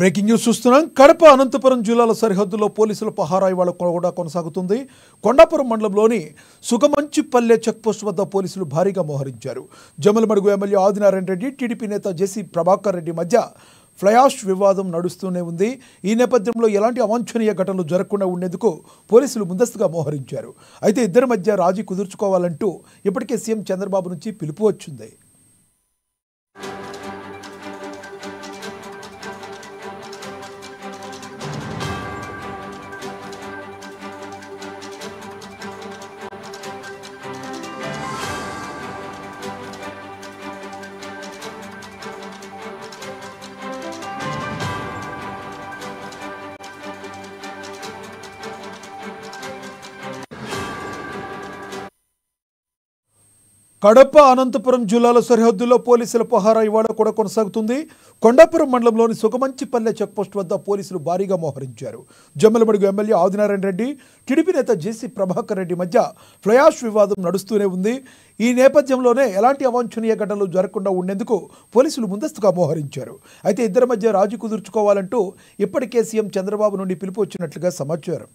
Breaking news చూస్తున్నాం. కడప అనంతపురం జిల్లాల సరిహద్దులో పోలీసుల పహారా ఇవాళ కూడా కొనసాగుతుంది. కొండాపురం మండలంలోని సుగమంచిపల్లె చెక్పోస్ట్ వద్ద పోలీసులు భారీగా మోహరించారు. జమ్మలమడుగు ఎమ్మెల్యే ఆదినారాయణ రెడ్డి, టీడీపీ నేత జేసీ ప్రభాకర్ రెడ్డి మధ్య ఫ్లయాష్ వివాదం నడుస్తూనే ఉంది. ఈ నేపథ్యంలో ఎలాంటి అవాంఛనీయ ఘటనలు జరగకుండా ఉండేందుకు పోలీసులు ముందస్తుగా మోహరించారు. అయితే ఇద్దరి మధ్య రాజీ కుదుర్చుకోవాలంటూ ఇప్పటికే సీఎం చంద్రబాబు నుంచి పిలుపు వచ్చింది. కడప అనంతపురం జిల్లాల సరిహద్దుల్లో పోలీసుల పహారా ఇవాళ కూడా కొనసాగుతుంది. కొండాపురం మండలంలోని సుగమంచిపల్లె చెక్పోస్ట్ వద్ద పోలీసులు భారీగా మోహరించారు. జమ్మలమడుగు ఎమ్మెల్యే ఆదినారాయణ రెడ్డి, టీడీపీ నేత జేసీ ప్రభాకర్ రెడ్డి మధ్య ఫ్లయాష్ వివాదం నడుస్తూనే ఉంది. ఈ నేపథ్యంలోనే ఎలాంటి అవాంఛనీయ ఘటనలు జరగకుండా ఉండేందుకు పోలీసులు ముందస్తుగా మోహరించారు. అయితే ఇద్దరి మధ్య రాజీ కుదుర్చుకోవాలంటూ ఇప్పటికే సీఎం చంద్రబాబు నుండి పిలుపు వచ్చినట్లుగా సమాచారం.